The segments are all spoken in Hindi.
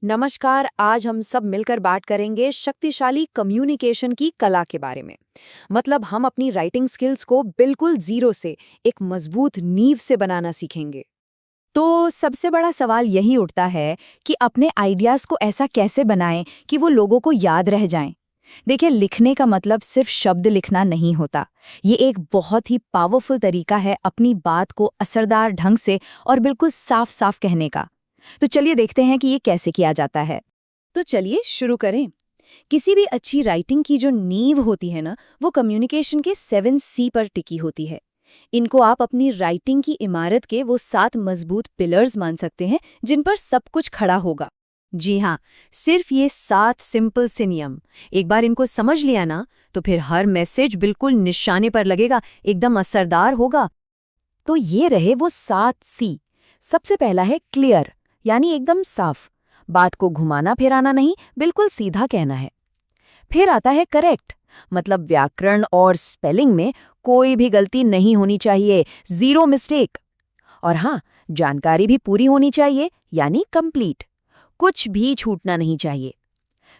नमस्कार। आज हम सब मिलकर बात करेंगे शक्तिशाली कम्युनिकेशन की कला के बारे में। मतलब हम अपनी राइटिंग स्किल्स को बिल्कुल जीरो से एक मजबूत नींव से बनाना सीखेंगे। तो सबसे बड़ा सवाल यही उठता है कि अपने आइडियाज को ऐसा कैसे बनाएं कि वो लोगों को याद रह जाएं। देखिए, लिखने का मतलब सिर्फ शब्द लिखना नहीं होता। ये एक बहुत ही पावरफुल तरीका है अपनी बात को असरदार ढंग से और बिल्कुल साफ साफ कहने का। तो चलिए देखते हैं कि ये कैसे किया जाता है। तो चलिए शुरू करें। किसी भी अच्छी राइटिंग की जो नींव होती है ना, वो कम्युनिकेशन के 7C पर टिकी होती है। इनको आप अपनी राइटिंग की इमारत के वो 7 मजबूत पिलर्स मान सकते हैं जिन पर सब कुछ खड़ा होगा। जी हाँ, सिर्फ ये 7 सिंपल से नियम। एक बार इनको समझ लिया ना, तो फिर हर मैसेज बिल्कुल निशाने पर लगेगा, एकदम असरदार होगा। तो ये रहे वो 7 C। सबसे पहला है क्लियर, यानी एकदम साफ। बात को घुमाना फिराना नहीं, बिल्कुल सीधा कहना है। फिर आता है करेक्ट, मतलब व्याकरण और स्पेलिंग में कोई भी गलती नहीं होनी चाहिए, जीरो मिस्टेक। और हाँ, जानकारी भी पूरी होनी चाहिए, यानी कंप्लीट। कुछ भी छूटना नहीं चाहिए।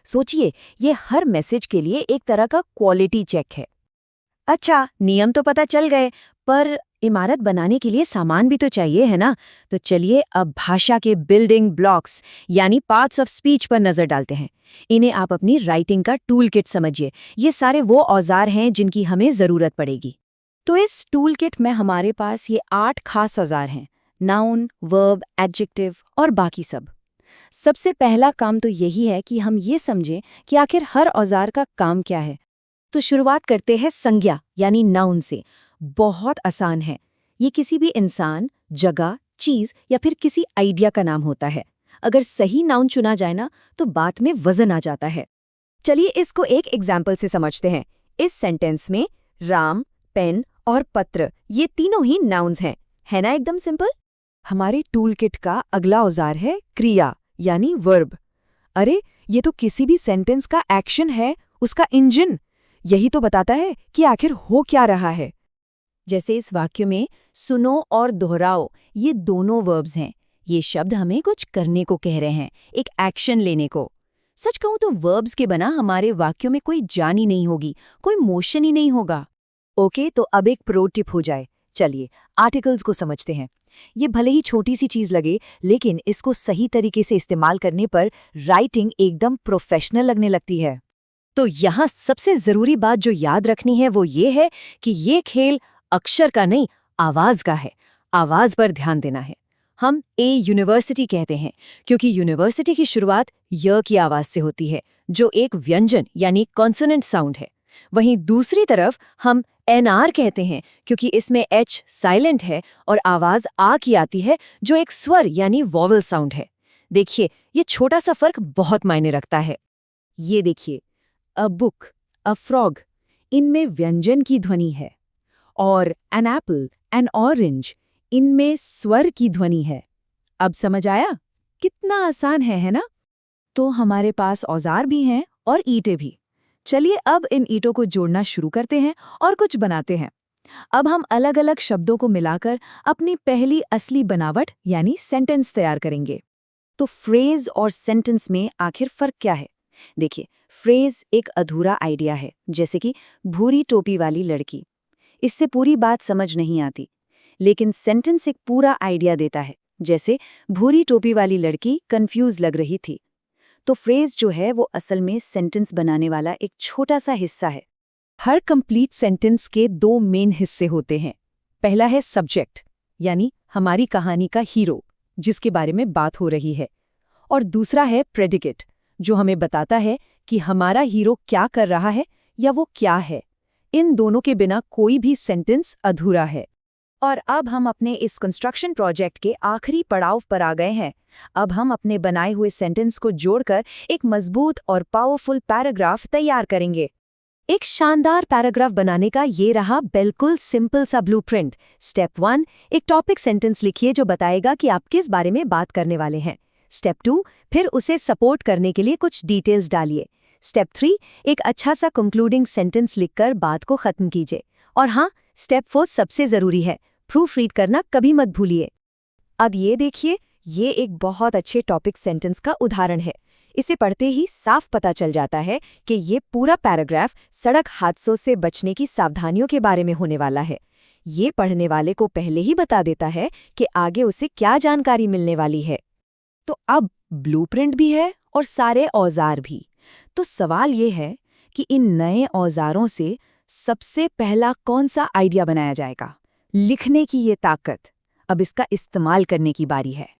सोचिए, ये हर मैसेज के लिए एक तरह का क्वालिटी चेक है। अच्छा, नियम तो पता चल गए, पर इमारत बनाने के लिए सामान भी तो चाहिए, है ना? तो चलिए अब भाषा के बिल्डिंग ब्लॉक्स यानी पार्ट्स ऑफ स्पीच पर नजर डालते हैं। इन्हें आप अपनी राइटिंग का टूल किट समझिए। ये सारे वो औजार हैं जिनकी हमें जरूरत पड़ेगी। तो इस टूल किट में हमारे पास ये 8 खास औजार हैं: नाउन, वर्ब, एडजेक्टिव और बाकी सब। सबसे पहला काम तो यही है कि हम ये समझें कि आखिर हर औजार का काम क्या है। तो शुरुआत करते हैं संज्ञा यानी नाउन से। बहुत आसान है। ये किसी भी इंसान, जगह, चीज या फिर किसी आइडिया का नाम होता है। अगर सही नाउन चुना जाए ना, तो बात में वजन आ जाता है। चलिए इसको एक एग्जाम्पल से समझते हैं। इस सेंटेंस में राम, पेन और पत्र, ये तीनों ही नाउन्स हैं, है ना? एकदम सिंपल। हमारे टूल किट का अगला औजार है क्रिया यानी वर्ब। अरे, ये तो किसी भी सेंटेंस का एक्शन है, उसका इंजन। यही तो बताता है कि आखिर हो क्या रहा है। जैसे इस वाक्य में सुनो और दोहराओ, ये दोनों वर्ब्स हैं। ये शब्द हमें कुछ करने को कह रहे हैं, एक एक्शन लेने को। सच कहूं तो वर्ब्स के बिना हमारे वाक्यों में कोई जान ही नहीं होगी, कोई मोशन ही नहीं होगा। ओके, तो अब एक प्रो टिप हो जाए। चलिए आर्टिकल्स को समझते हैं। ये भले ही छोटी सी चीज लगे, लेकिन इसको सही तरीके से इस्तेमाल करने पर राइटिंग एकदम प्रोफेशनल लगने लगती है। तो यहाँ सबसे जरूरी बात जो याद रखनी है वो ये है कि ये खेल अक्षर का नहीं, आवाज का है। आवाज पर ध्यान देना है। हम यूनिवर्सिटी कहते हैं क्योंकि यूनिवर्सिटी की शुरुआत य की आवाज से होती है, जो एक व्यंजन यानी कॉन्सोनेंट साउंड है। वहीं दूसरी तरफ हम NR कहते हैं क्योंकि इसमें H साइलेंट है और आवाज आ की आती है, जो एक स्वर यानी वॉवल साउंड है। देखिए, ये छोटा सा फर्क बहुत मायने रखता है। ये देखिए, अ बुक, अ फ्रॉग, इनमें व्यंजन की ध्वनि है, और एन एप्पल, एन ऑरेंज, इनमें स्वर की ध्वनि है। अब समझ आया? कितना आसान है ना? तो हमारे पास औजार भी हैं और ईंटें भी। चलिए अब इन ईंटों को जोड़ना शुरू करते हैं और कुछ बनाते हैं। अब हम अलग अलग शब्दों को मिलाकर अपनी पहली असली बनावट यानी सेंटेंस तैयार करेंगे। तो फ्रेज और सेंटेंस में आखिर फर्क क्या है? देखिए, फ्रेज एक अधूरा आइडिया है, जैसे कि भूरी टोपी वाली लड़की। इससे पूरी बात समझ नहीं आती। लेकिन सेंटेंस एक पूरा आइडिया देता है, जैसे भूरी टोपी वाली लड़की कंफ्यूज लग रही थी। तो फ्रेज जो है वो असल में सेंटेंस बनाने वाला एक छोटा सा हिस्सा है। हर कंप्लीट सेंटेंस के 2 मेन हिस्से होते हैं। पहला है सब्जेक्ट, यानी हमारी कहानी का हीरो, जिसके बारे में बात हो रही है। और दूसरा है प्रेडिकेट, जो हमें बताता है कि हमारा हीरो क्या कर रहा है या वो क्या है। इन दोनों के बिना कोई भी सेंटेंस अधूरा है। और अब हम अपने इस कंस्ट्रक्शन प्रोजेक्ट के आखिरी पड़ाव पर आ गए हैं। अब हम अपने बनाए हुए सेंटेंस को जोड़कर एक मजबूत और पावरफुल पैराग्राफ तैयार करेंगे। एक शानदार पैराग्राफ बनाने का ये रहा बिल्कुल सिंपल सा ब्लूप्रिंट। स्टेप 1, एक टॉपिक सेंटेंस लिखिए जो बताएगा कि आप किस बारे में बात करने वाले हैं। स्टेप 2, फिर उसे सपोर्ट करने के लिए कुछ डिटेल्स डालिए। स्टेप 3, एक अच्छा सा कंक्लूडिंग सेंटेंस लिखकर बात को खत्म कीजिए। और हाँ, स्टेप 4 सबसे जरूरी है, प्रूफ रीड करना कभी मत भूलिए। अब ये देखिए, ये एक बहुत अच्छे टॉपिक सेंटेंस का उदाहरण है। इसे पढ़ते ही साफ पता चल जाता है कि ये पूरा पैराग्राफ सड़क हादसों से बचने की सावधानियों के बारे में होने वाला है। ये पढ़ने वाले को पहले ही बता देता है कि आगे उसे क्या जानकारी मिलने वाली है। तो अब ब्लूप्रिंट भी है और सारे औजार भी। तो सवाल ये है कि इन नए औजारों से सबसे पहला कौन सा आइडिया बनाया जाएगा? लिखने की ये ताकत, अब इसका इस्तेमाल करने की बारी है।